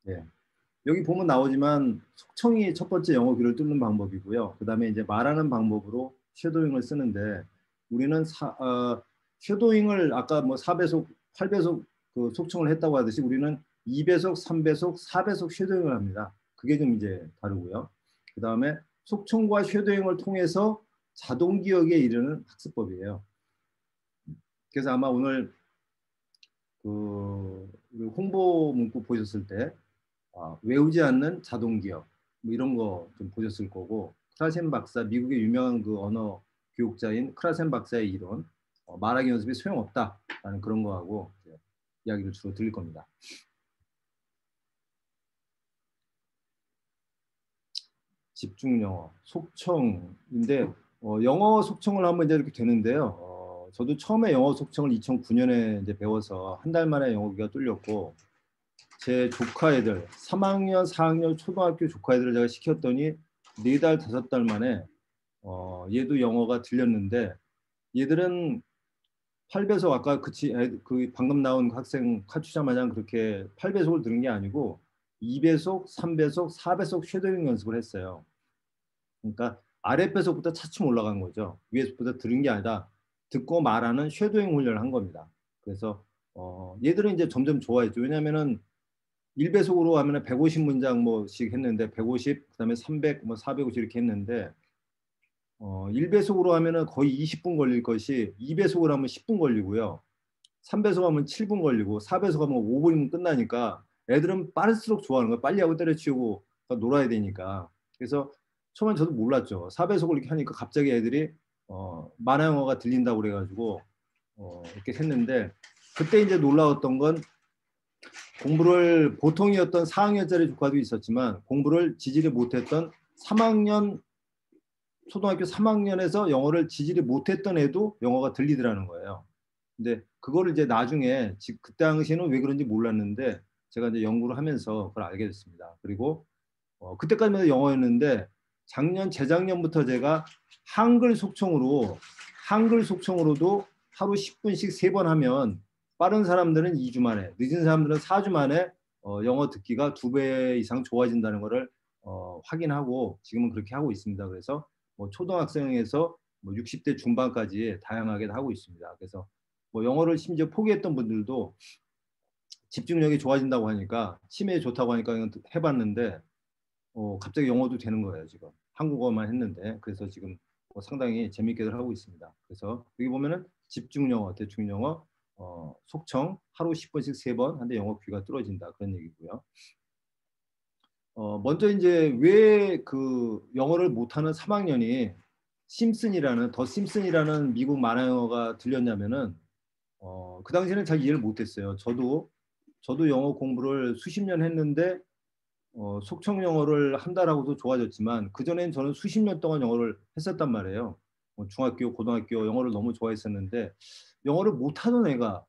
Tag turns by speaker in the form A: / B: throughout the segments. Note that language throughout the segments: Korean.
A: 예. 여기 보면 나오지만 속청이 첫 번째 영어 귀를 뚫는 방법이고요. 그 다음에 이제 말하는 방법으로 쉐도잉을 쓰는데 우리는 쉐도잉을 아까 뭐 4배속, 8배속 그 속청을 했다고 하듯이 우리는 2배속, 3배속, 4배속 쉐도잉을 합니다. 그게 좀 이제 다르고요. 그 다음에 속청과 쉐도잉을 통해서 자동 기억에 이르는 학습법이에요. 그래서 아마 오늘 그 홍보 문구 보셨을 때 외우지 않는 자동 기억 뭐 이런 거 좀 보셨을 거고 크라센 박사 미국의 유명한 그 언어 교육자인 크라센 박사의 이론 말하기 연습이 소용없다라는 그런 거하고 이야기를 주로 드릴 겁니다. 집중 영어 속청인데 영어 속청을 하면 이제 이렇게 되는데요. 저도 처음에 영어 속청을 2009년에 이제 배워서 한 달 만에 영어가 뚫렸고 제 조카 애들 3학년, 4학년 초등학교 조카 애들을 제가 시켰더니 4달, 5달 만에 얘도 영어가 들렸는데 얘들은 8배속 아까 그 방금 나온 그 학생 카투샤 마냥 그렇게 8배속을 들은 게 아니고 2배속, 3배속, 4배속 쉐도잉 연습을 했어요. 그러니까 아랫배속부터 차츰 올라간 거죠. 위에서부터 들은 게 아니라 듣고 말하는 쉐도잉 훈련을 한 겁니다. 그래서 얘들은 이제 점점 좋아했죠. 왜냐하면은 1배속으로 하면 150문장 뭐씩 했는데 150, 그다음에 300, 뭐 450 이렇게 했는데 1배속으로 하면은 거의 20분 걸릴 것이 2배속으로 하면 10분 걸리고요. 3배속 하면 7분 걸리고 4배속 하면 5분이면 끝나니까 애들은 빠를수록 좋아하는 거예요. 빨리 하고 때려치우고 놀아야 되니까. 그래서 처음엔 저도 몰랐죠. 4배속을 이렇게 하니까 갑자기 애들이 만화 영어가 들린다고 그래가지고 이렇게 했는데 그때 이제 놀라웠던 건 공부를 보통이었던 4학년짜리 조카도 있었지만 공부를 지지를 못했던 3학년 초등학교 3학년에서 영어를 지지를 못했던 애도 영어가 들리더라는 거예요. 근데 그거를 이제 나중에 그때 당시에는 왜 그런지 몰랐는데 제가 이제 연구를 하면서 그걸 알게 됐습니다. 그리고 그때까지만 해도 영어였는데 재작년부터 제가 한글 속청으로도 하루 10분씩 3번 하면 빠른 사람들은 2주 만에, 늦은 사람들은 4주 만에 영어 듣기가 2배 이상 좋아진다는 것을 확인하고 지금은 그렇게 하고 있습니다. 그래서 뭐 초등학생에서 뭐 60대 중반까지 다양하게 하고 있습니다. 그래서 뭐 영어를 심지어 포기했던 분들도 집중력이 좋아진다고 하니까 치매에 좋다고 하니까 해봤는데 갑자기 영어도 되는 거예요, 지금. 한국어만 했는데. 그래서 지금 상당히 재밌게들 하고 있습니다. 그래서 여기 보면은 집중 영어, 대충 영어, 속청, 하루 10분씩 3번 하는데 영어 귀가 뚫어진다. 그런 얘기고요. 먼저 이제 왜 그 영어를 못하는 3학년이 더 심슨이라는 미국 만화 영어가 들렸냐면은 그 당시에는 잘 이해를 못했어요. 저도 영어 공부를 수십 년 했는데 속청 영어를 한다라고도 좋아졌지만 그전엔 저는 수십 년 동안 영어를 했었단 말이에요. 중학교, 고등학교 영어를 너무 좋아했었는데 영어를 못하던 애가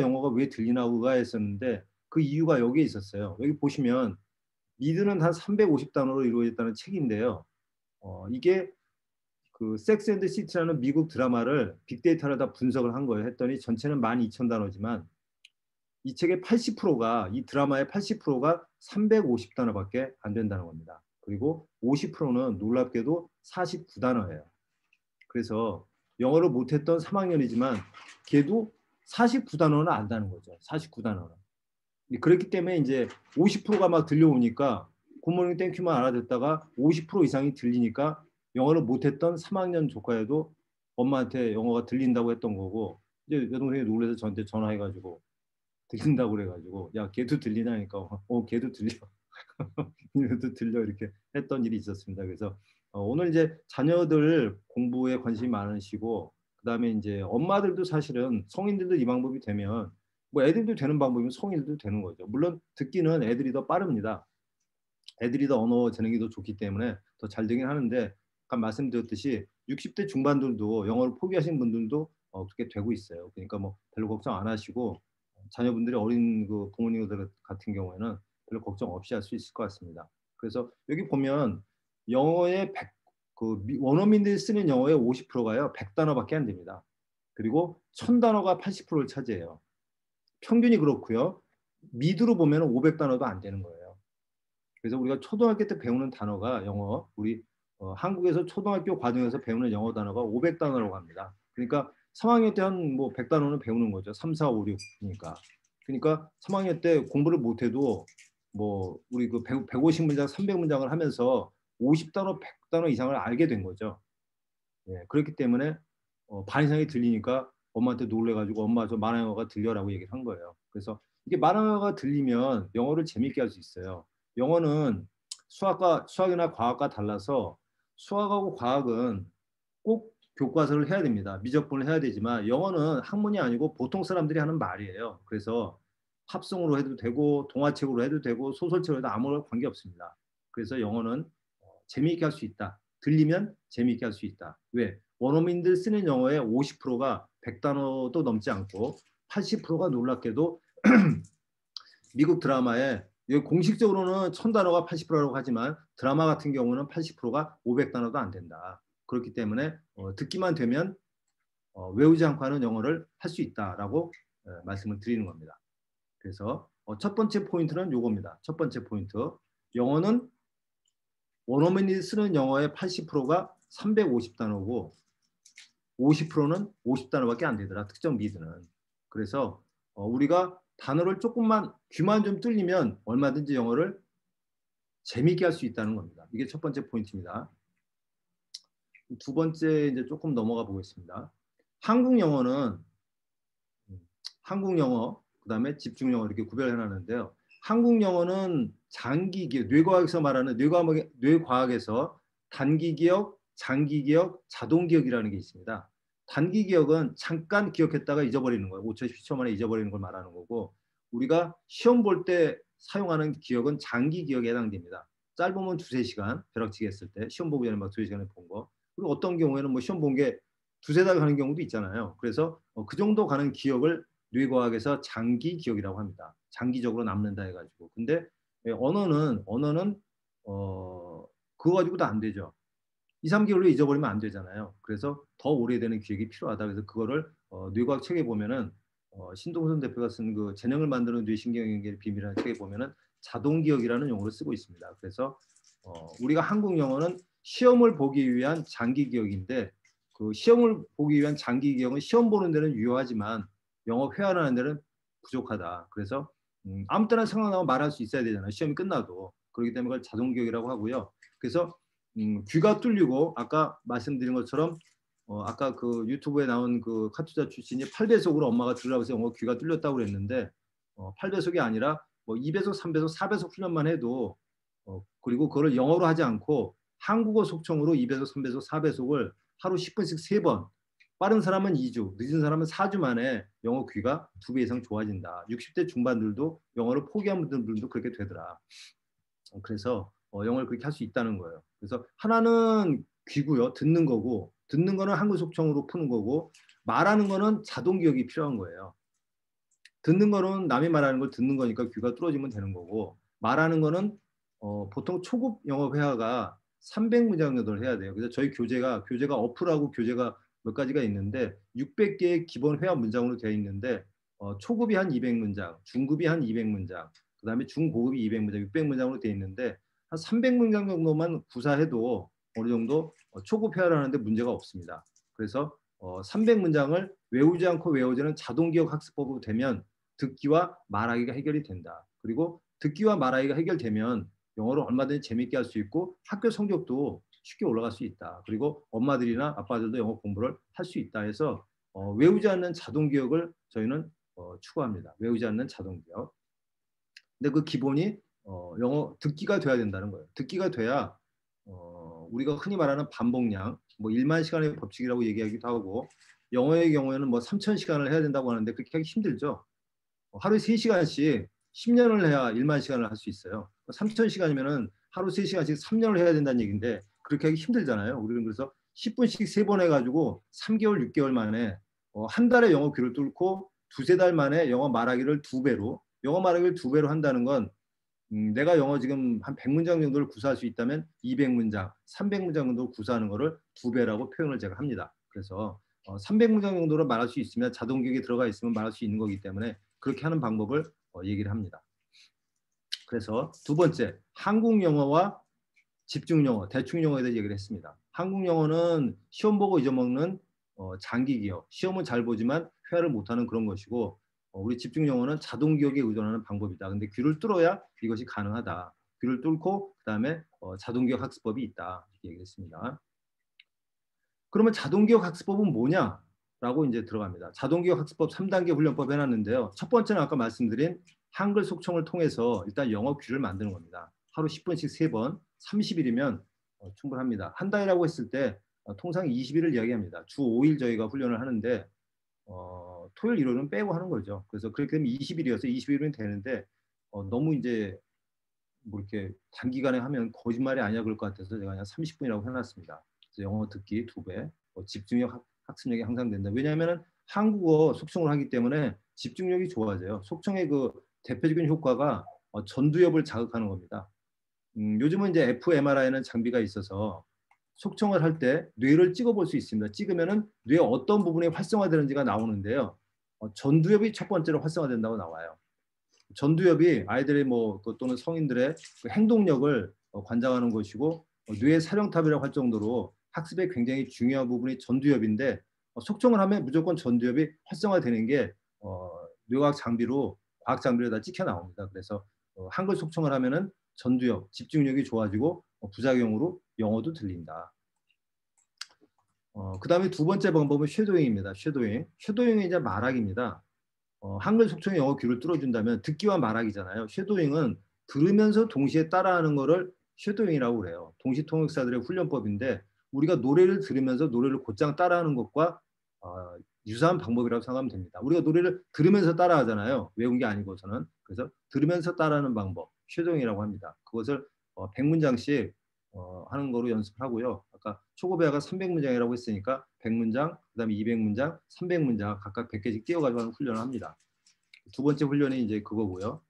A: 영어가 왜 들리나 의아했었는데 그 이유가 여기에 있었어요. 여기 보시면 미드는 한 350단어로 이루어졌다는 책인데요. 이게 그 섹스 앤드 시티라는 미국 드라마를 빅데이터를 다 분석을 한 거예요. 했더니 전체는 12,000단어지만 이 책의 80%가 이 드라마의 80%가 350단어밖에 안 된다는 겁니다. 그리고 50%는 놀랍게도 49단어예요. 그래서 영어를 못했던 3학년이지만 걔도 49단어는 안다는 거죠. 49단어는. 그렇기 때문에 이제 50%가 막 들려오니까 굿모닝 땡큐만 알아듣다가 50% 이상이 들리니까 영어를 못했던 3학년 조카에도 엄마한테 영어가 들린다고 했던 거고 이제 여동생이 놀라서 저한테 전화해가지고 들린다고 그래가지고 야 걔도 들리나니까 걔도 들려 얘도 들려 이렇게 했던 일이 있었습니다. 그래서 오늘 이제 자녀들 공부에 관심이 많으시고 그다음에 이제 엄마들도 사실은 성인들도 이 방법이 되면 뭐 애들도 되는 방법이면 성인들도 되는 거죠. 물론 듣기는 애들이 더 빠릅니다. 애들이 더 언어 재능이 더 좋기 때문에 더 잘 되긴 하는데 아까 말씀드렸듯이 60대 중반들도 영어를 포기하신 분들도 그렇게 되고 있어요. 그러니까 뭐 별로 걱정 안 하시고 자녀분들이 어린 그 부모님들 같은 경우에는 별로 걱정 없이 할 수 있을 것 같습니다. 그래서 여기 보면 영어의 원어민들이 쓰는 영어의 50%가요 100단어밖에 안 됩니다. 그리고 1000단어가 80%를 차지해요. 평균이 그렇고요. 미드로 보면 500단어도 안 되는 거예요. 그래서 우리가 초등학교 때 배우는 단어가 영어, 우리 한국에서 초등학교 과정에서 배우는 영어 단어가 500단어라고 합니다. 그러니까 3학년 때 한 뭐 100단어는 배우는 거죠. 3, 4, 5, 6이니까. 그러니까 3학년 때 공부를 못해도 뭐 우리 그 150문장, 300문장을 하면서 50단어, 100단어 이상을 알게 된 거죠. 예, 그렇기 때문에 반 이상이 들리니까 엄마한테 놀래가지고 엄마 저 만화 영어가 들려라고 얘기를 한 거예요. 그래서 이게 만화 영어가 들리면 영어를 재밌게 할 수 있어요. 영어는 수학이나 과학과 달라서 수학하고 과학은 꼭 교과서를 해야 됩니다. 미적분을 해야 되지만 영어는 학문이 아니고 보통 사람들이 하는 말이에요. 그래서 팝송으로 해도 되고 동화책으로 해도 되고 소설책으로 해도 아무런 관계 없습니다. 그래서 영어는 재미있게 할 수 있다. 들리면 재미있게 할 수 있다. 왜? 원어민들 쓰는 영어의 50%가 100단어도 넘지 않고 80%가 놀랍게도 미국 드라마에 공식적으로는 1000단어가 80%라고 하지만 드라마 같은 경우는 80%가 500단어도 안 된다. 그렇기 때문에 듣기만 되면 외우지 않고 하는 영어를 할 수 있다라고 말씀을 드리는 겁니다. 그래서 첫 번째 포인트는 요겁니다. 첫 번째 포인트. 영어는 원어민이 쓰는 영어의 80%가 350단어고 50%는 50단어밖에 안 되더라. 특정 미드는. 그래서 우리가 단어를 조금만 귀만 좀 뚫리면 얼마든지 영어를 재미있게 할 수 있다는 겁니다. 이게 첫 번째 포인트입니다. 두 번째 이제 조금 넘어가 보겠습니다. 한국 영어는 한국 영어, 그다음에 집중 영어 이렇게 구별해 놨는데요. 한국 영어는 장기 기억, 뇌과학에서 말하는 뇌과학에서 단기 기억, 장기 기억, 자동 기억이라는 게 있습니다. 단기 기억은 잠깐 기억했다가 잊어버리는 거예요. 5초, 10초 만에 잊어버리는 걸 말하는 거고 우리가 시험 볼 때 사용하는 기억은 장기 기억에 해당됩니다. 짧으면 두세 시간 벼락치기 했을 때 시험 보기 전에 막 두세 시간에 본 거. 그리고 어떤 경우에는 뭐 시험 본 게 두세 달 가는 경우도 있잖아요. 그래서 그 정도 가는 기억을 뇌과학에서 장기 기억이라고 합니다. 장기적으로 남는다 해가지고. 근데 언어는 그거 가지고도 안 되죠. 2, 3개월로 잊어버리면 안 되잖아요. 그래서 더 오래되는 기억이 필요하다. 그래서 그거를 뇌과학 책에 보면은 신동선 대표가 쓴 그 재능을 만드는 뇌신경연결 비밀이라는 책에 보면은 자동 기억이라는 용어를 쓰고 있습니다. 그래서 우리가 한국 영어는 시험을 보기 위한 장기 기억인데 그 시험을 보기 위한 장기 기억은 시험 보는 데는 유효하지만 영어 회화하는 데는 부족하다. 그래서 아무 때나 생각나면 말할 수 있어야 되잖아요. 시험이 끝나도. 그렇기 때문에 그걸 자동 기억이라고 하고요. 그래서 귀가 뚫리고 아까 말씀드린 것처럼 아까 그 유튜브에 나온 그 카투자 출신이 8배속으로 엄마가 들으라고 해서 영어 귀가 뚫렸다고 그랬는데 8배속이 아니라 뭐 2배속, 3배속, 4배속 훈련만 해도 그리고 그걸 영어로 하지 않고 한국어 속청으로 2배속, 3배속, 4배속을 하루 10분씩 3번 빠른 사람은 2주, 늦은 사람은 4주 만에 영어 귀가 2배 이상 좋아진다. 60대 중반들도 영어를 포기한 분들도 그렇게 되더라. 그래서 영어를 그렇게 할 수 있다는 거예요. 그래서 하나는 귀고요. 듣는 거고 듣는 거는 한글 속청으로 푸는 거고 말하는 거는 자동 기억이 필요한 거예요. 듣는 거는 남이 말하는 걸 듣는 거니까 귀가 뚫어지면 되는 거고 말하는 거는 보통 초급 영어 회화가 300문장 정도를 해야 돼요. 그래서 저희 교재가 어플하고 교재가 몇 가지가 있는데 600개의 기본 회화 문장으로 되어 있는데 초급이 한 200문장, 중급이 한 200문장, 그다음에 중고급이 200문장, 600문장으로 되어 있는데 한 300문장 정도만 구사해도 어느 정도 초급 회화를 하는데 문제가 없습니다. 그래서 300문장을 외우지 않고 외워지는 자동기억 학습법으로 되면 듣기와 말하기가 해결이 된다. 그리고 듣기와 말하기가 해결되면 영어를 얼마든지 재밌게 할 수 있고 학교 성적도 쉽게 올라갈 수 있다. 그리고 엄마들이나 아빠들도 영어 공부를 할 수 있다 해서 외우지 않는 자동기억을 저희는 추구합니다. 외우지 않는 자동기억. 근데 그 기본이 영어 듣기가 돼야 된다는 거예요. 듣기가 돼야 우리가 흔히 말하는 반복량, 뭐 1만 시간의 법칙이라고 얘기하기도 하고 영어의 경우에는 뭐 3,000시간을 해야 된다고 하는데 그렇게 하기 힘들죠. 하루에 3시간씩 10년을 해야 1만 시간을 할 수 있어요. 3,000시간이면은 하루 3시간씩 3년을 해야 된다는 얘기인데 그렇게 하기 힘들잖아요. 우리는 그래서 10분씩 3번 해가지고 3개월, 6개월 만에 한 달에 영어 귀를 뚫고 두세 달 만에 영어 말하기를 2배로 영어 말하기를 2배로 한다는 건 내가 영어 지금 한 100문장 정도를 구사할 수 있다면 200문장, 300문장 정도 구사하는 거를 2배라고 표현을 제가 합니다. 그래서 300문장 정도로 말할 수 있으면 자동기억이 들어가 있으면 말할 수 있는 거기 때문에 그렇게 하는 방법을 얘기를 합니다. 그래서 두 번째, 한국 영어와 집중 영어, 대충 영어에 대해 얘기를 했습니다. 한국 영어는 시험 보고 잊어먹는 장기 기억, 시험은 잘 보지만 회화를 못하는 그런 것이고, 우리 집중 영어는 자동 기억에 의존하는 방법이다. 근데 귀를 뚫어야 이것이 가능하다. 귀를 뚫고 그다음에 자동 기억 학습법이 있다. 이렇게 얘기했습니다. 그러면 자동 기억 학습법은 뭐냐? 라고 이제 들어갑니다. 자동 기억 학습법 3단계 훈련법 해놨는데요. 첫 번째는 아까 말씀드린 한글 속청을 통해서 일단 영어 귀를 만드는 겁니다. 하루 10분씩 3번, 30일이면 충분합니다. 한 달이라고 했을 때 통상 20일을 이야기합니다. 주 5일 저희가 훈련을 하는데 토요일, 일요일은 빼고 하는 거죠. 그래서 그렇게 되면 20일이어서 20일이면 되는데 너무 이제 뭐 이렇게 단기간에 하면 거짓말이 아니야 그럴 것 같아서 제가 그냥 30분이라고 해놨습니다. 그래서 영어 듣기 2배, 집중력, 학습력이 향상된다. 왜냐하면 한국어 속청을 하기 때문에 집중력이 좋아져요. 속청의 그 대표적인 효과가 전두엽을 자극하는 겁니다. 요즘은 이제 fMRI는 장비가 있어서 속청을 할 때 뇌를 찍어볼 수 있습니다. 찍으면은 뇌 어떤 부분이 활성화되는지가 나오는데요. 전두엽이 첫 번째로 활성화된다고 나와요. 전두엽이 아이들의 뭐 또는 성인들의 그 행동력을 관장하는 것이고 뇌의 사령탑이라고 할 정도로 학습에 굉장히 중요한 부분이 전두엽인데 속청을 하면 무조건 전두엽이 활성화되는 게 뇌과학 장비로 과학 장비로 다 찍혀 나옵니다. 그래서 한글 속청을 하면은 전두엽 집중력이 좋아지고 부작용으로 영어도 들린다. 그 다음에 두 번째 방법은 쉐도잉입니다. 쉐도잉. 쉐도잉은 이제 말하기입니다. 한글 속청의 영어 귀를 뚫어준다면 듣기와 말하기잖아요. 쉐도잉은 들으면서 동시에 따라하는 거를 쉐도잉이라고 그래요. 동시통역사들의 훈련법인데 우리가 노래를 들으면서 노래를 곧장 따라하는 것과 유사한 방법이라고 생각하면 됩니다. 우리가 노래를 들으면서 따라하잖아요. 외운 게 아니고서는. 그래서 들으면서 따라하는 방법, 쉐도잉이라고 합니다. 그것을 100문장씩 하는 거로 연습을 하고요. 아까 초급에가 300문장이라고 했으니까 100문장, 그다음에 200문장, 300문장 각각 100개씩 띄워가지고 하는 훈련을 합니다. 두 번째 훈련이 이제 그거고요.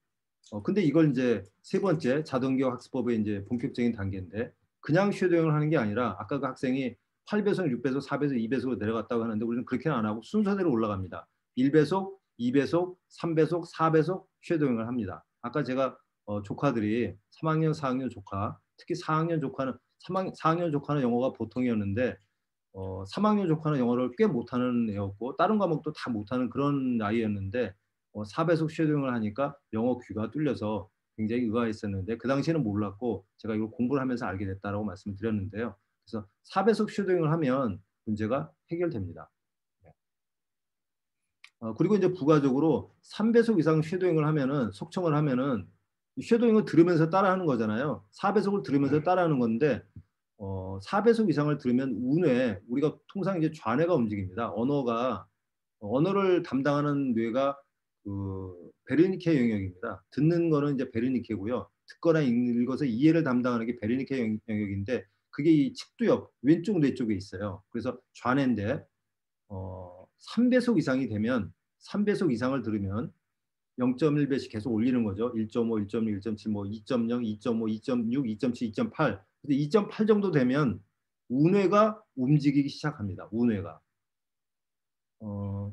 A: 근데 이걸 이제 세 번째 자동기억 학습법의 이제 본격적인 단계인데 그냥 쉐도잉을 하는 게 아니라 아까 그 학생이 8배속, 6배속, 4배속, 2배속으로 내려갔다고 하는데 우리는 그렇게는 안 하고 순서대로 올라갑니다. 1배속, 2배속, 3배속, 4배속 쉐도잉을 합니다. 아까 제가 조카들이 3학년, 4학년 조카, 특히 4학년 조카는 4학년 조카는 영어가 보통이었는데 3학년 조카는 영어를 꽤 못하는 애였고 다른 과목도 다 못하는 그런 아이였는데 4배속 쉐도잉을 하니까 영어 귀가 뚫려서 굉장히 의아했었는데 그 당시에는 몰랐고 제가 이걸 공부를 하면서 알게 됐다라고 말씀을 드렸는데요. 그래서 4배속 쉐도잉을 하면 문제가 해결됩니다. 그리고 이제 부가적으로 3배속 이상 쉐도잉을 하면은 속청을 하면은 쉐도잉을 들으면서 따라하는 거잖아요. 4배속을 들으면서 따라하는 건데 4배속 이상을 들으면 우뇌 우리가 통상 이제 좌뇌가 움직입니다. 언어를 담당하는 뇌가 그 베르니케 영역입니다. 듣는 거는 이제 베르니케고요. 듣거나 읽어서 이해를 담당하는 게 베르니케 영역인데 그게 이 측두엽 왼쪽 뇌 쪽에 있어요. 그래서 좌뇌인데 3배속 이상이 되면 3배속 이상을 들으면 0.1배씩 계속 올리는 거죠. 1.5, 1.6, 1.7, 뭐 2.0, 2.5, 2.6, 2.7, 2.8. 근데 2.8 정도 되면 우뇌가 움직이기 시작합니다. 우뇌가.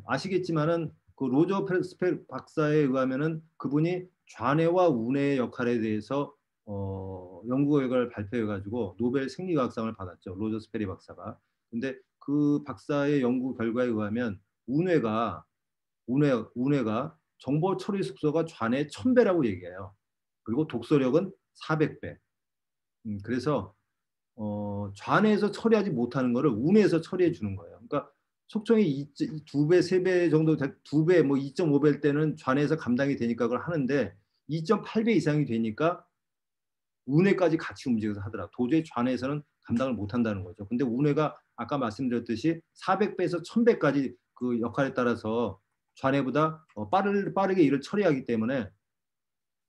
A: 아시겠지만은 그 로저 스펠 박사에 의하면은 그분이 좌뇌와 우뇌의 역할에 대해서 연구 결과를 발표해가지고 노벨 생리과학상을 받았죠. 로저 스페리 박사가. 근데 그 박사의 연구 결과에 의하면 우뇌가 정보 처리 속도가 좌뇌 1000배라고 얘기해요. 그리고 독서력은 400배. 그래서 좌뇌에서 처리하지 못하는 거를 우뇌에서 처리해 주는 거예요. 그러니까 속청이 2배, 3배 정도, 2배, 뭐 2.5배일 때는 좌뇌에서 감당이 되니까 그걸 하는데 2.8배 이상이 되니까 우뇌까지 같이 움직여서 하더라. 도저히 좌뇌에서는 감당을 못한다는 거죠. 근데 우뇌가 아까 말씀드렸듯이 400배에서 1000배까지 그 역할에 따라서 좌뇌보다 빠르게 일을 처리하기 때문에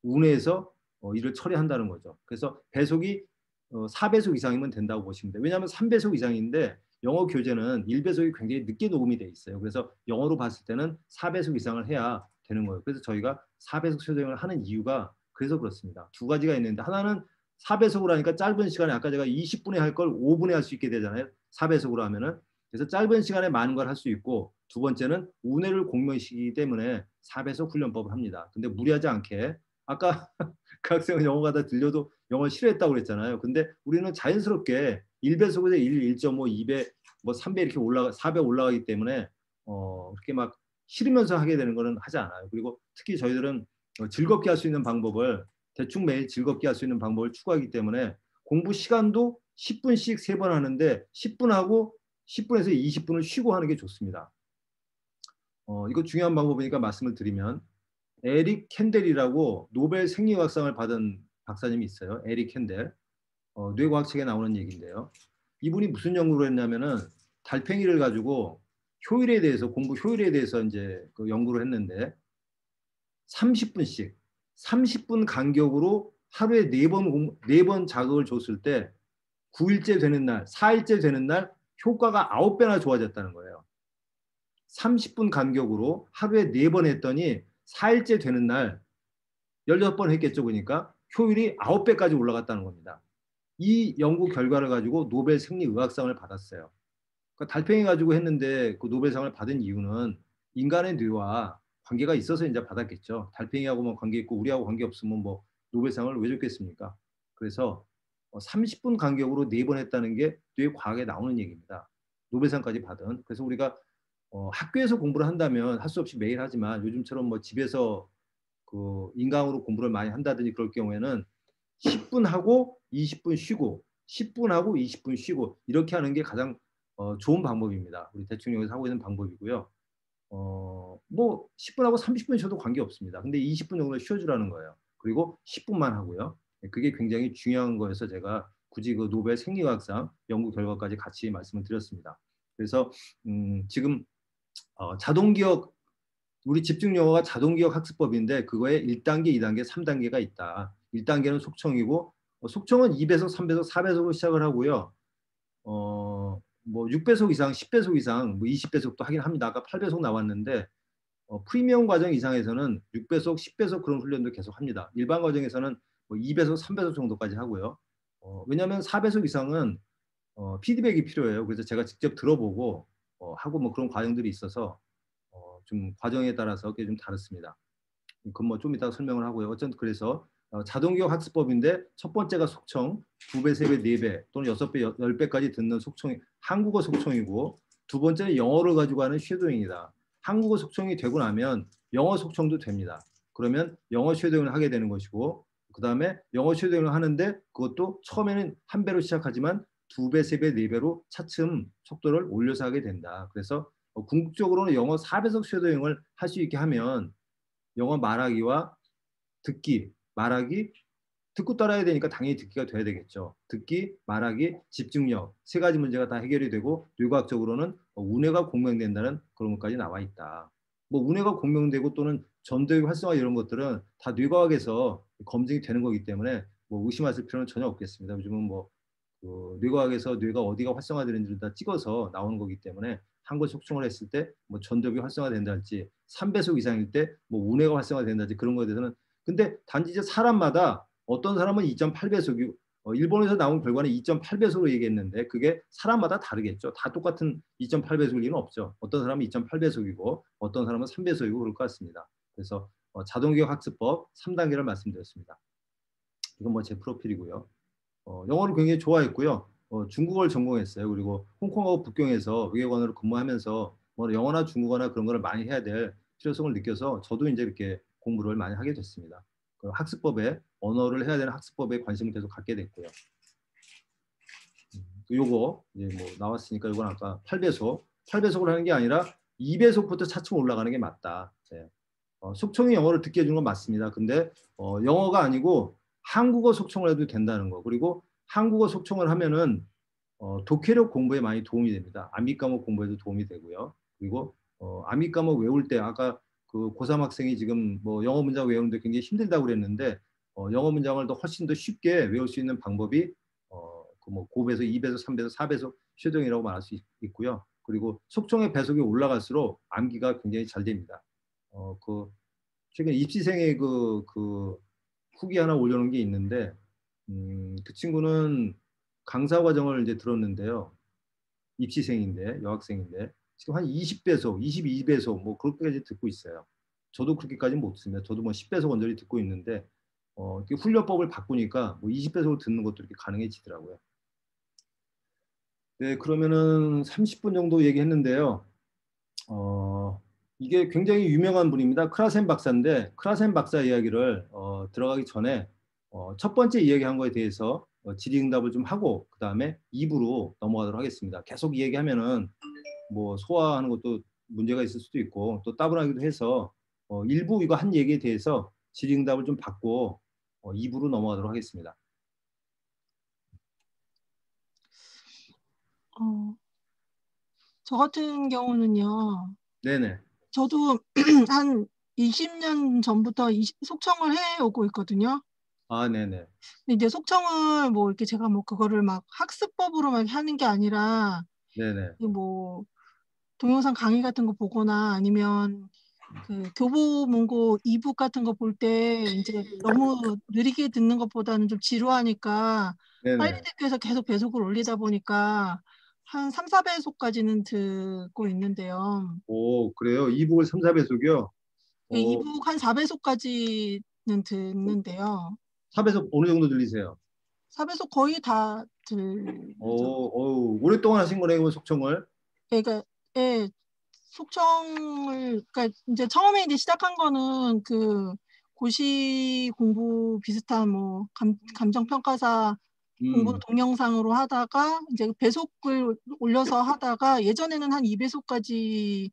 A: 우뇌에서 일을 처리한다는 거죠. 그래서 배속이 4배속 이상이면 된다고 보시면 돼요. 왜냐하면 3배속 이상인데 영어 교재는 1배속이 굉장히 늦게 녹음이 돼 있어요. 그래서 영어로 봤을 때는 4배속 이상을 해야 되는 거예요. 그래서 저희가 4배속 쉐도잉을 하는 이유가 그래서 그렇습니다. 두 가지가 있는데 하나는 4배속으로 하니까 짧은 시간에 아까 제가 20분에 할 걸 5분에 할 수 있게 되잖아요. 4배속으로 하면은. 그래서 짧은 시간에 많은 걸 할 수 있고 두 번째는 운해를 공명시키기 때문에 4배속 훈련법을 합니다. 근데 무리하지 않게 아까 그 학생은 영어가 다 들려도 영어 싫어했다고 그랬잖아요. 근데 우리는 자연스럽게 1배속에서 1, 1.5, 2배, 뭐 3배 이렇게 올라가 4배 올라가기 때문에 그렇게 막 싫으면서 하게 되는 거는 하지 않아요. 그리고 특히 저희들은 즐겁게 할 수 있는 방법을 대충 매일 즐겁게 할 수 있는 방법을 추구하기 때문에 공부 시간도 10분씩 3번 하는데 10분 하고 10분에서 20분을 쉬고 하는 게 좋습니다. 이거 중요한 방법이니까 말씀을 드리면 에릭 캔델이라고 노벨 생리학상을 받은 박사님이 있어요. 에릭 캔델. 뇌과학 책에 나오는 얘기인데요. 이분이 무슨 연구를 했냐면은 달팽이를 가지고 효율에 대해서 공부 효율에 대해서 이제 그 연구를 했는데 30분씩 30분 간격으로 하루에 4번 자극을 줬을 때 9일째 되는 날, 4일째 되는 날 효과가 9배나 좋아졌다는 거예요. 30분 간격으로 하루에 4번 했더니 4일째 되는 날 16번 했겠죠. 그러니까 효율이 9배까지 올라갔다는 겁니다. 이 연구 결과를 가지고 노벨 생리의학상을 받았어요. 그러니까 달팽이 가지고 했는데 그 노벨상을 받은 이유는 인간의 뇌와 관계가 있어서 이제 받았겠죠. 달팽이하고만 관계 있고 우리하고 관계 없으면 뭐 노벨상을 왜 줬겠습니까? 그래서 30분 간격으로 4번 했다는 게 뇌 과학에 나오는 얘기입니다. 노벨상까지 받은. 그래서 우리가 학교에서 공부를 한다면 할 수 없이 매일 하지만 요즘처럼 뭐 집에서 그 인강으로 공부를 많이 한다든지 그럴 경우에는 10분 하고 20분 쉬고 10분 하고 20분 쉬고 이렇게 하는 게 가장 좋은 방법입니다. 우리 대충 여기서 하고 있는 방법이고요. 뭐 10분하고 30분 쉬어도 관계 없습니다. 근데 20분 정도 쉬어주라는 거예요. 그리고 10분만 하고요. 그게 굉장히 중요한 거여서 제가 굳이 그 노벨 생리학상 연구 결과까지 같이 말씀을 드렸습니다. 그래서 지금 자동기억 우리 집중영어가 자동기억 학습법인데 그거에 1단계, 2단계, 3단계가 있다. 1단계는 속청이고 속청은 2배속, 3배속, 4배속으로 시작을 하고요. 뭐 6배속 이상, 10배속 이상, 뭐 20배속도 하긴 합니다. 아까 8배속 나왔는데 프리미엄 과정 이상에서는 6배속, 10배속 그런 훈련도 계속 합니다. 일반 과정에서는 뭐 2배속, 3배속 정도까지 하고요. 왜냐하면 4배속 이상은 피드백이 필요해요. 그래서 제가 직접 들어보고 하고 뭐 그런 과정들이 있어서 좀 과정에 따라서 그게 좀 다릅니다. 그건 뭐 좀 이따가 설명을 하고요. 어쨌든 그래서 자동기억 학습법인데 첫 번째가 속청, 2배, 3배, 4배 또는 6배, 10배까지 듣는 속청이 한국어 속청이고 두 번째는 영어를 가지고 하는 쉐도잉이다. 한국어 속청이 되고 나면 영어 속청도 됩니다. 그러면 영어 쉐도잉을 하게 되는 것이고 그 다음에 영어 쉐도잉을 하는데 그것도 처음에는 한 배로 시작하지만 2배, 3배, 4배로 차츰 속도를 올려서 하게 된다. 그래서 궁극적으로는 영어 4배속 쉐도잉을 할 수 있게 하면 영어 말하기와 듣기, 말하기, 듣고 따라야 되니까 당연히 듣기가 돼야 되겠죠. 듣기, 말하기, 집중력 세 가지 문제가 다 해결이 되고 뇌과학적으로는 운해가 공명된다는 그런 것까지 나와 있다. 뭐 운해가 공명되고 또는 전도의 활성화 이런 것들은 다 뇌과학에서 검증이 되는 거기 때문에 뭐 의심하실 필요는 전혀 없겠습니다. 요즘은 뭐그 뇌과학에서 뇌가 어디가 활성화되는지를 다 찍어서 나오는 거기 때문에 한 번 속충을 했을 때 뭐 전dob이 활성화된다 할지 3배속 이상일 때 뭐 운해가 활성화된다 할지 그런 거에 대해서는 근데 단지 이제 사람마다 어떤 사람은 2.8배속이 일본에서 나온 결과는 2.8배속으로 얘기했는데 그게 사람마다 다르겠죠. 다 똑같은 2.8배속일 리는 없죠. 어떤 사람은 2.8배속이고 어떤 사람은 3배속이고 그럴 것 같습니다. 그래서 자동기억 학습법 3단계를 말씀드렸습니다. 이건 뭐 제 프로필이고요. 영어를 굉장히 좋아했고요. 중국어를 전공했어요. 그리고 홍콩하고 북경에서 외교관으로 근무하면서 뭐 영어나 중국어나 그런 거를 많이 해야 될 필요성을 느껴서 저도 이제 이렇게 공부를 많이 하게 됐습니다. 그 학습법에 언어를 해야 되는 학습법에 관심을 계속 갖게 됐고요. 요거 이제 뭐 나왔으니까 이건 아까 8배속, 8배속을 하는 게 아니라 2배속부터 차츰 올라가는 게 맞다. 네. 속청이 영어를 듣게 해주는 건 맞습니다. 근데 영어가 아니고 한국어 속청을 해도 된다는 거. 그리고 한국어 속청을 하면은 독해력 공부에 많이 도움이 됩니다. 암기 과목 공부에도 도움이 되고요. 그리고 암기 과목 외울 때 아까 그 고3 학생이 지금 뭐 영어 문장 외우는데 굉장히 힘들다고 그랬는데 영어 문장을 더 훨씬 더 쉽게 외울 수 있는 방법이 그뭐 고배속, 2배속, 3배속, 4배속 쉐도잉이라고 말할 수 있고요. 그리고 속청의 배속이 올라갈수록 암기가 굉장히 잘 됩니다. 그 최근 입시생의 그 후기 하나 올려놓은 게 있는데 그 친구는 강사 과정을 이제 들었는데요. 입시생인데 여학생인데 지금 한 20배속, 22배속 뭐 그렇게까지 듣고 있어요. 저도 그렇게까지는 못 듣습니다. 저도 뭐 10배속 언저리 듣고 있는데 훈련법을 바꾸니까 뭐 20배속으로 듣는 것도 이렇게 가능해지더라고요. 네, 그러면은 30분 정도 얘기했는데요. 이게 굉장히 유명한 분입니다. 크라센 박사인데 크라센 박사 이야기를 들어가기 전에 첫 번째 이야기한 거에 대해서 질의응답을 좀 하고 그 다음에 2부로 넘어가도록 하겠습니다. 계속 이야기하면은 뭐 소화하는 것도 문제가 있을 수도 있고 또 따분하기도 해서 일부 이거 한 얘기에 대해서 질의응답을 좀 받고 2부로 넘어가도록 하겠습니다.
B: 저 같은 경우는요.
A: 네네.
B: 저도 한 20년 전부터 속청을 해오고 있거든요.
A: 아, 네네.
B: 근데 이제 속청을 뭐 이렇게 제가 뭐 그거를 막 학습법으로 막 하는 게 아니라
A: 네네.
B: 뭐 동영상 강의 같은 거 보거나 아니면 그 교보문고 이북 같은 거 볼 때 이제 너무 느리게 듣는 것보다는 좀 지루하니까 빨리
A: 네네.
B: 듣기 위해서 계속 배속을 올리다 보니까 한 3, 4배속까지는 듣고 있는데요.
A: 오, 그래요? 이북을 3, 4배속이요?
B: 이북 한 4배속까지는 듣는데요.
A: 4배속 어느 정도 들리세요?
B: 4배속 거의 다 들죠.
A: 오랫동안 하신 거네요, 속청을.
B: 그러니까 예, 속청을 그러니까 이제 처음에 이제 시작한 거는 그 고시 공부 비슷한 뭐 감정평가사 공부
A: 음,
B: 동영상으로 하다가 이제 배속을 올려서 하다가 예전에는 한 2배속까지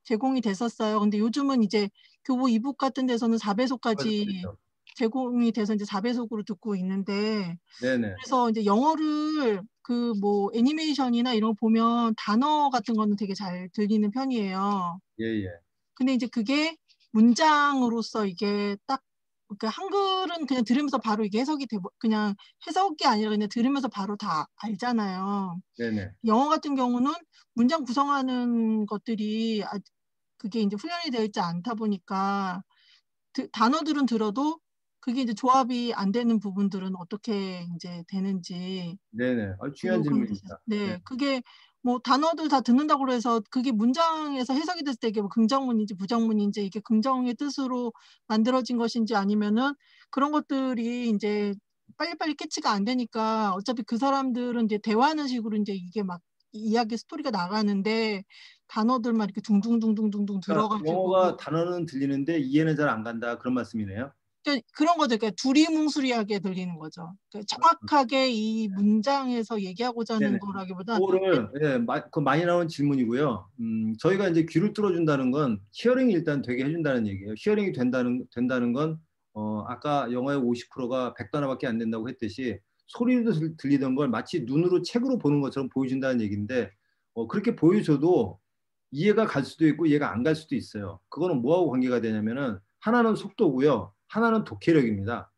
B: 제공이 됐었어요. 근데 요즘은 이제 교보 이북 같은 데서는 4배속까지
A: 4배속.
B: 제공이 돼서 이제 4배속으로 듣고 있는데
A: 네네.
B: 그래서 이제 영어를 그 뭐 애니메이션이나 이런 거 보면 단어 같은 거는 되게 잘 들리는 편이에요.
A: 예, 예.
B: 근데 이제 그게 문장으로서 이게 딱 그러니까 한글은 그냥 들으면서 바로 이게 해석이 돼 그냥 해석이 아니라 그냥 들으면서 바로 다 알잖아요.
A: 네네.
B: 영어 같은 경우는 문장 구성하는 것들이 그게 이제 훈련이 되어 있지 않다 보니까 단어들은 들어도 그게 이제 조합이 안 되는 부분들은 어떻게 이제 되는지
A: 네네. 중요한
B: 그런 데서
A: 질문입니다. 네.
B: 네 그게 뭐 단어들 다 듣는다고 해서 그게 문장에서 해석이 됐을 때 이게 뭐 긍정문인지 부정문인지 이게 긍정의 뜻으로 만들어진 것인지 아니면은 그런 것들이 이제 빨리빨리 캐치가 안 되니까 어차피 그 사람들은 이제 대화하는 식으로 이제 이게 막 이야기 스토리가 나가는데 단어들만 이렇게 둥둥둥둥둥둥
A: 그러니까
B: 들어가지고
A: 영어가 단어는 들리는데 이해는 잘 안 간다 그런 말씀이네요.
B: 그런 거죠. 그러니까 두리뭉술하게 들리는 거죠. 그러니까 정확하게 이 문장에서 얘기하고자 하는
A: 네네.
B: 거라기보다
A: 그거를 그 많이 나오는 질문이고요. 저희가 이제 귀를 뚫어준다는 건 히어링이 일단 되게 해준다는 얘기예요. 히어링이 된다는 건 아까 영어의 50%가 100단어밖에 안 된다고 했듯이 소리로 들리던 걸 마치 눈으로 책으로 보는 것처럼 보여준다는 얘기인데 그렇게 보여줘도 이해가 갈 수도 있고 이해가 안 갈 수도 있어요. 그거는 뭐하고 관계가 되냐면은 하나는 속도고요. 하나는 독해력입니다.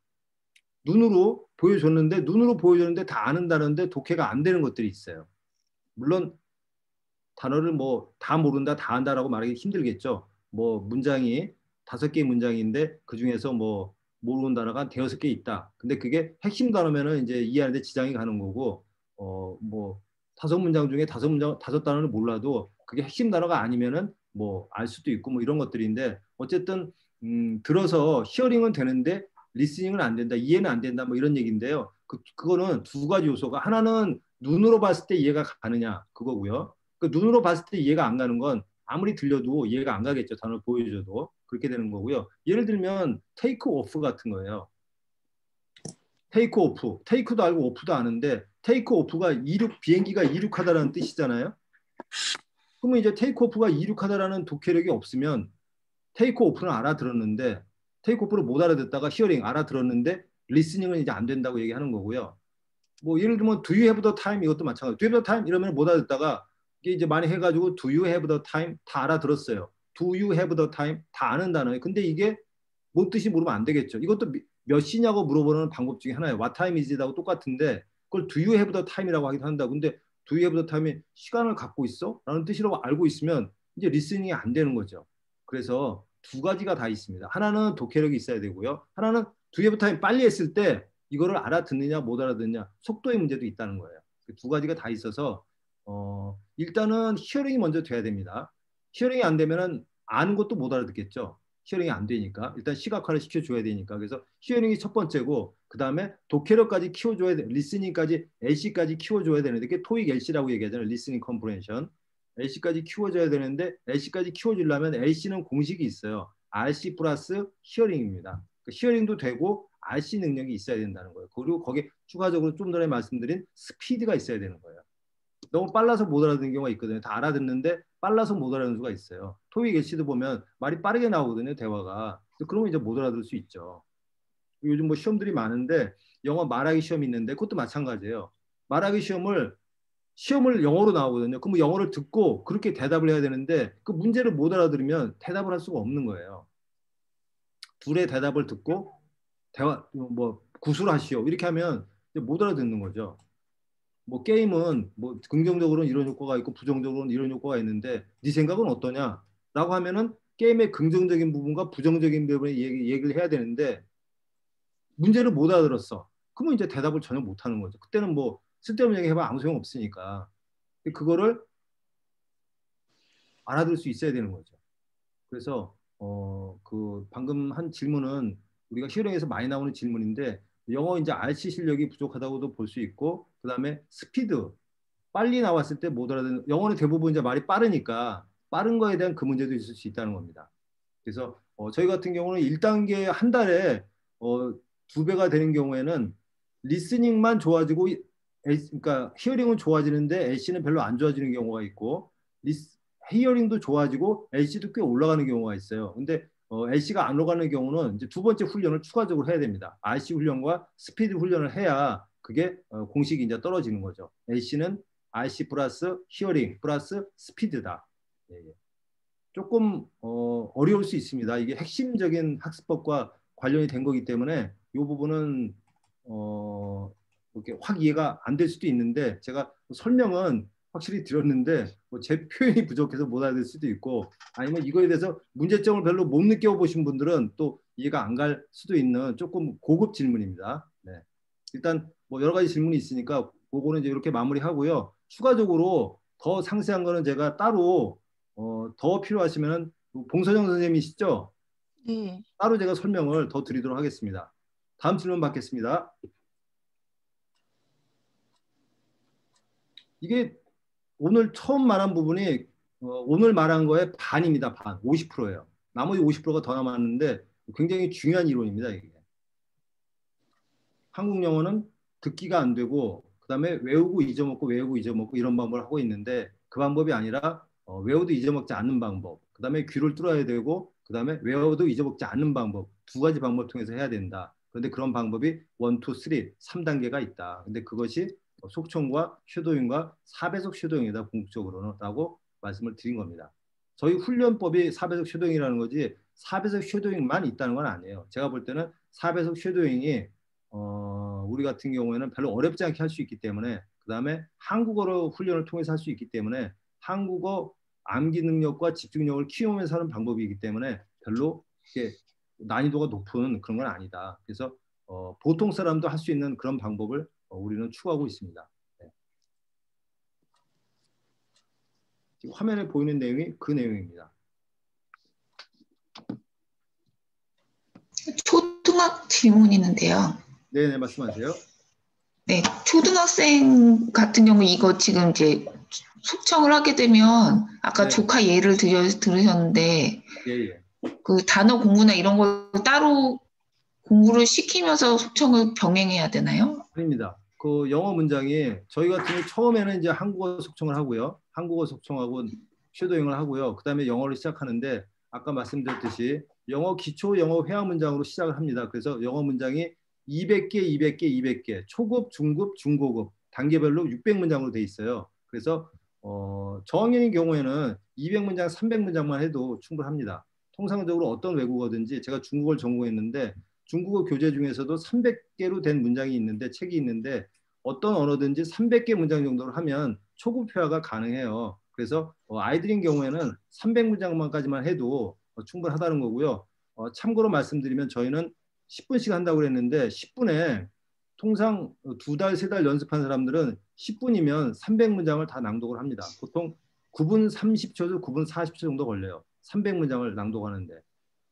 A: 눈으로 보여줬는데 다 아는다는데 독해가 안 되는 것들이 있어요. 물론 단어를 뭐 다 모른다, 다 안다라고 말하기 힘들겠죠. 뭐 문장이 5개의 문장인데 그 중에서 뭐 모르는 단어가 대여섯 개 있다. 근데 그게 핵심 단어면은 이제 이해하는데 지장이 가는 거고, 뭐 5문장 중에 5문장, 5단어를 몰라도 그게 핵심 단어가 아니면은 뭐 알 수도 있고 뭐 이런 것들인데 어쨌든 들어서 히어링은 되는데 리스닝은 안 된다, 이해는 안 된다 뭐 이런 얘기인데요. 그거는 두 가지 요소가 하나는 눈으로 봤을 때 이해가 가느냐 그거고요. 그 눈으로 봤을 때 이해가 안 가는 건 아무리 들려도 이해가 안 가겠죠. 단어를 보여줘도 그렇게 되는 거고요. 예를 들면 테이크 오프 같은 거예요. 테이크 오프, 테이크도 알고 오프도 아는데 테이크 오프가 이륙 비행기가 이륙하다라는 뜻이잖아요. 그러면 이제 테이크 오프가 이륙하다라는 독해력이 없으면 테이크 오프는 알아들었는데 테이크 오프를 못 알아듣다가 히어링 알아들었는데 리스닝은 이제 안 된다고 얘기하는 거고요. 뭐 예를 들면 do you have the time 이것도 마찬가지. do you have the time 이러면 못 알아듣다가 이게 이제 많이 해가지고 do you have the time 다 알아들었어요. do you have the time 다 아는 단어예요. 근데 이게 뭔 뜻이 모르면 안 되겠죠. 이것도 몇 시냐고 물어보는 방법 중에 하나예요. what time is it하고 똑같은데 그걸 do you have the time이라고 하기도 한다. 근데 do you have the time이 시간을 갖고 있어? 라는 뜻이라고 알고 있으면 이제 리스닝이 안 되는 거죠. 그래서 두 가지가 다 있습니다. 하나는 독해력이 있어야 되고요. 하나는 do you have time 빨리 했을 때 이거를 알아듣느냐 못 알아듣느냐 속도의 문제도 있다는 거예요. 두 가지가 다 있어서 일단은 히어링이 먼저 돼야 됩니다. 히어링이 안 되면은 아는 것도 못 알아듣겠죠. 히어링이 안 되니까 일단 시각화를 시켜줘야 되니까. 그래서 히어링이 첫 번째고, 그 다음에 독해력까지 키워줘야 돼. 리스닝까지 LC까지 키워줘야 되는데, 그게 토익 LC라고 얘기하잖아요. 리스닝 컴프레hen션. LC까지 키워줘야 되는데, LC까지 키워주려면 LC는 공식이 있어요. RC 플러스 히어링입니다. 그 히어링도 되고 RC 능력이 있어야 된다는 거예요. 그리고 거기에 추가적으로 좀 전에 말씀드린 스피드가 있어야 되는 거예요. 너무 빨라서 못 알아듣는 경우가 있거든요. 다 알아듣는데 빨라서 못 알아듣는 수가 있어요. 토익 예시도 보면 말이 빠르게 나오거든요, 대화가. 그러면 이제 못 알아들을 수 있죠. 요즘 뭐 시험들이 많은데 영어 말하기 시험이 있는데 그것도 마찬가지예요. 말하기 시험을 영어로 나오거든요. 그럼 영어를 듣고 그렇게 대답을 해야 되는데 그 문제를 못 알아들으면 대답을 할 수가 없는 거예요. 둘의 대답을 듣고 대화 뭐 구술하시오 이렇게 하면 못 알아듣는 거죠. 뭐 게임은 뭐 긍정적으로는 이런 효과가 있고 부정적으로는 이런 효과가 있는데 네 생각은 어떠냐? 라고 하면은 게임의 긍정적인 부분과 부정적인 부분에 얘기를 해야 되는데 문제를 못 알아들었어. 그러면 이제 대답을 전혀 못 하는 거죠. 그때는 뭐 쓸데없는 얘기 해봐 아무 소용 없으니까. 그거를 알아들을 수 있어야 되는 거죠. 그래서 그 방금 한 질문은 우리가 히어링에서 많이 나오는 질문인데 영어 이제 RC 실력이 부족하다고도 볼 수 있고 그다음에 스피드 빨리 나왔을 때 못 알아듣는 영어는 대부분 이제 말이 빠르니까 빠른 거에 대한 그 문제도 있을 수 있다는 겁니다. 그래서 저희 같은 경우는 1단계 한 달에 2배가 되는 경우에는 리스닝만 좋아지고 그러니까 히어링은 좋아지는데 LC는 별로 안 좋아지는 경우가 있고 히어링도 좋아지고 LC도 꽤 올라가는 경우가 있어요. 근데 LC가 안 올라가는 경우는 이제 두 번째 훈련을 추가적으로 해야 됩니다. RC 훈련과 스피드 훈련을 해야 그게 공식이 이제 떨어지는 거죠. LC는 RC 플러스 히어링 플러스 스피드다. 예, 예. 조금 어려울 수 있습니다. 이게 핵심적인 학습법과 관련이 된 거기 때문에 이 부분은 이렇게 확 이해가 안 될 수도 있는데 제가 설명은 확실히 드렸는데 뭐제 표현이 부족해서 못 알아들 수도 있고 아니면 이거에 대해서 문제점을 별로 못 느껴보신 분들은 또 이해가 안 갈 수도 있는 조금 고급 질문입니다. 네. 일단 뭐 여러 가지 질문이 있으니까 그거는 이제 이렇게 마무리하고요. 추가적으로 더 상세한 거는 제가 따로 더 필요하시면 봉선영 선생님이시죠?
B: 네.
A: 따로 제가 설명을 더 드리도록 하겠습니다. 다음 질문 받겠습니다. 이게 오늘 처음 말한 부분이 오늘 말한 거의 반입니다. 반. 50%예요. 나머지 50%가 더 남았는데 굉장히 중요한 이론입니다. 이게. 한국 영어는 듣기가 안 되고 그다음에 외우고 잊어먹고 이런 방법을 하고 있는데 그 방법이 아니라 외워도 잊어먹지 않는 방법, 그다음에 귀를 뚫어야 되고 그다음에 외워도 잊어먹지 않는 방법 두 가지 방법을 통해서 해야 된다. 그런데 그런 방법이 1, 2, 3, 3단계가 있다. 근데 그것이 속청과 쉐도잉과 4배속 쉐도잉이다. 궁극적으로는.라고 말씀을 드린 겁니다. 저희 훈련법이 4배속 쉐도잉이라는 거지 4배속 쉐도잉만 있다는 건 아니에요. 제가 볼 때는 4배속 쉐도잉이 우리 같은 경우에는 별로 어렵지 않게 할 수 있기 때문에 그다음에 한국어로 훈련을 통해서 할 수 있기 때문에 한국어 암기 능력과 집중력을 키우면서 하는 방법이기 때문에 별로 이렇게 난이도가 높은 그런 건 아니다. 그래서 보통 사람도 할 수 있는 그런 방법을 우리는 추구하고 있습니다. 네. 지금 화면에 보이는 내용이 그 내용입니다.
C: 초등학 질문이 있는데요.
A: 네, 말씀하세요.
C: 네, 초등학생 같은 경우 이거 지금 이제 속청을 하게 되면 아까
A: 네.
C: 조카 예를 들으셨는데
A: 예.
C: 그 단어 공부나 이런 걸 따로 공부를 시키면서 속청을 병행해야 되나요?
A: 아닙니다. 그 영어 문장이 저희 같은 경우 처음에는 이제 한국어 속청을 하고요. 한국어 속청하고 쉐도잉을 하고요. 그다음에 영어를 시작하는데 아까 말씀드렸듯이 영어 기초 영어 회화 문장으로 시작을 합니다. 그래서 영어 문장이 200개, 200개, 200개, 초급, 중급, 중고급 단계별로 600문장으로 돼 있어요. 그래서 저학년인 경우에는 200문장, 300문장만 해도 충분합니다. 통상적으로 어떤 외국어든지 제가 중국어를 전공했는데 중국어 교재 중에서도 300개로 된 문장이 있는데 책이 있는데 어떤 언어든지 300개 문장 정도를 하면 초급 회화가 가능해요. 그래서 아이들인 경우에는 300문장만까지만 해도 충분하다는 거고요. 참고로 말씀드리면 저희는 10분씩 한다고 그랬는데 10분에 통상 2달, 3달 연습한 사람들은 10분이면 300문장을 다 낭독을 합니다. 보통 9분 30초에서 9분 40초 정도 걸려요. 300문장을 낭독하는데.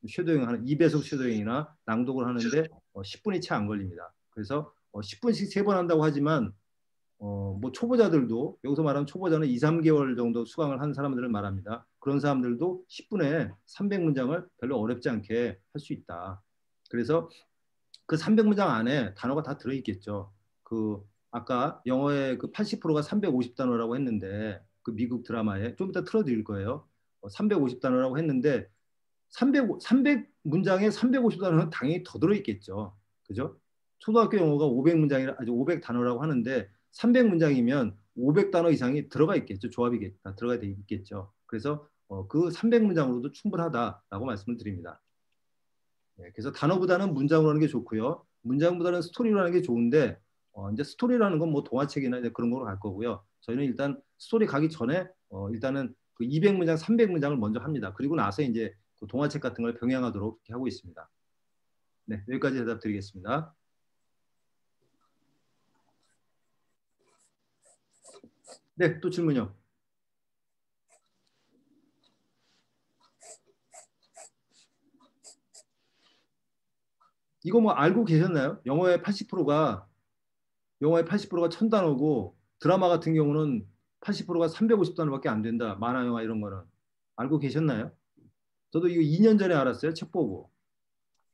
A: 쉐도잉 하는 2배속 쉐도잉이나 낭독을 하는데 10분이 채 안 걸립니다. 그래서 10분씩 3번 한다고 하지만 뭐 초보자들도 여기서 말하는 초보자는 2, 3개월 정도 수강을 한 사람들을 말합니다. 그런 사람들도 10분에 300문장을 별로 어렵지 않게 할 수 있다. 그래서 그 300문장 안에 단어가 다 들어있겠죠. 그 아까 영어의 그 80%가 350단어라고 했는데 그 미국 드라마에 좀 이따 틀어드릴 거예요. 350단어라고 했는데 300문장에 350단어는 당연히 더 들어있겠죠. 그죠? 초등학교 영어가 500문장이라 아주 500단어라고 하는데 300문장이면 500단어 이상이 들어가 있겠죠. 조합이 다 들어가 있겠죠. 그래서 그 300문장으로도 충분하다라고 말씀을 드립니다. 네, 그래서 단어보다는 문장으로 하는 게 좋고요. 문장보다는 스토리로 하는 게 좋은데 이제 스토리라는 건 뭐 동화책이나 이제 그런 거로 갈 거고요. 저희는 일단 스토리 가기 전에 일단은 그 200문장, 300문장을 먼저 합니다. 그리고 나서 이제 그 동화책 같은 걸 병행하도록 이렇게 하고 있습니다. 네, 여기까지 대답 드리겠습니다. 네, 또 질문요. 이거 뭐 알고 계셨나요? 영어의 80%가 1000단어고 드라마 같은 경우는 80%가 350단어밖에 안 된다. 만화, 영화 이런 거는. 알고 계셨나요? 저도 이거 2년 전에 알았어요. 책 보고.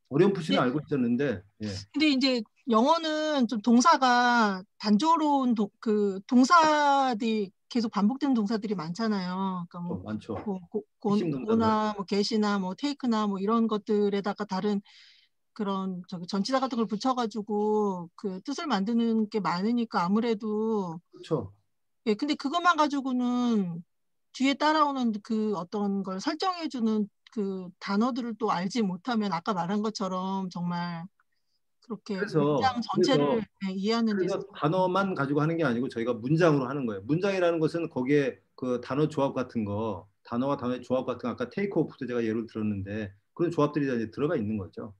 A: 어렴풋이는
B: 네,
A: 알고 있었는데. 예.
B: 근데 이제 영어는 좀 동사가 단조로운 그 동사들이 계속 반복되는 동사들이 많잖아요. 그러니까 뭐,
A: 많죠.
B: 뭐
A: 핵심 동사들.
B: 고나 뭐 get이나 뭐 take나 뭐 이런 것들에다가 다른 그런 저기 전치사 같은 걸 붙여가지고 그 뜻을 만드는 게 많으니까 아무래도
A: 그렇죠.
B: 예, 근데 그것만 가지고는 뒤에 따라오는 그 어떤 걸 설정해주는 그 단어들을 또 알지 못하면 아까 말한 것처럼 정말 그렇게 문장
A: 그래서
B: 전체를 예, 이해하는 데 있어서
A: 단어만 가지고 하는 게 아니고 저희가 문장으로 하는 거예요. 문장이라는 것은 거기에 그 단어 조합 같은 거, 단어와 단어의 조합 같은 거 아까 테이크 오프도 제가 예를 들었는데 그런 조합들이 다 이제 들어가 있는 거죠.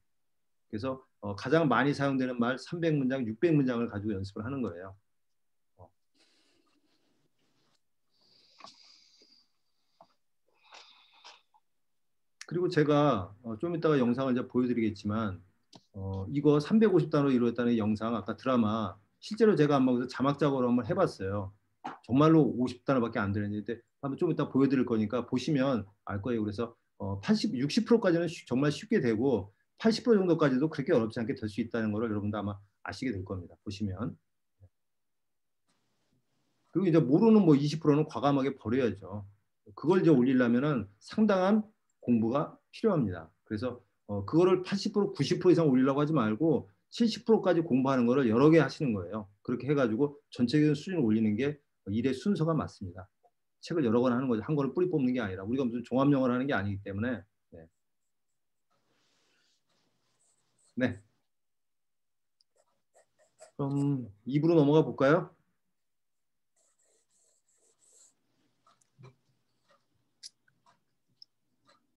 A: 그래서 가장 많이 사용되는 말 300문장, 600문장을 가지고 연습을 하는 거예요. 그리고 제가 좀 이따가 영상을 이제 보여드리겠지만 이거 350단어로 이루어졌다는 영상 아까 드라마 실제로 제가 한번 자막 작업을 한번 해봤어요. 정말로 50단어밖에 안 되는데 한번 좀 이따 보여드릴 거니까 보시면 알 거예요. 그래서 60%까지는 정말 쉽게 되고 80% 정도까지도 그렇게 어렵지 않게 될 수 있다는 거를 여러분도 아마 아시게 될 겁니다. 보시면. 그리고 이제 모르는 뭐 20%는 과감하게 버려야죠. 그걸 이제 올리려면은 상당한 공부가 필요합니다. 그래서 그거를 80%, 90% 이상 올리려고 하지 말고 70%까지 공부하는 거를 여러 개 하시는 거예요. 그렇게 해가지고 전체적인 수준을 올리는 게 일의 순서가 맞습니다. 책을 여러 권 하는 거죠. 한 권을 뿌리 뽑는 게 아니라 우리가 무슨 종합 영어를 하는 게 아니기 때문에. 네. 네. 그럼 2부로 넘어가 볼까요?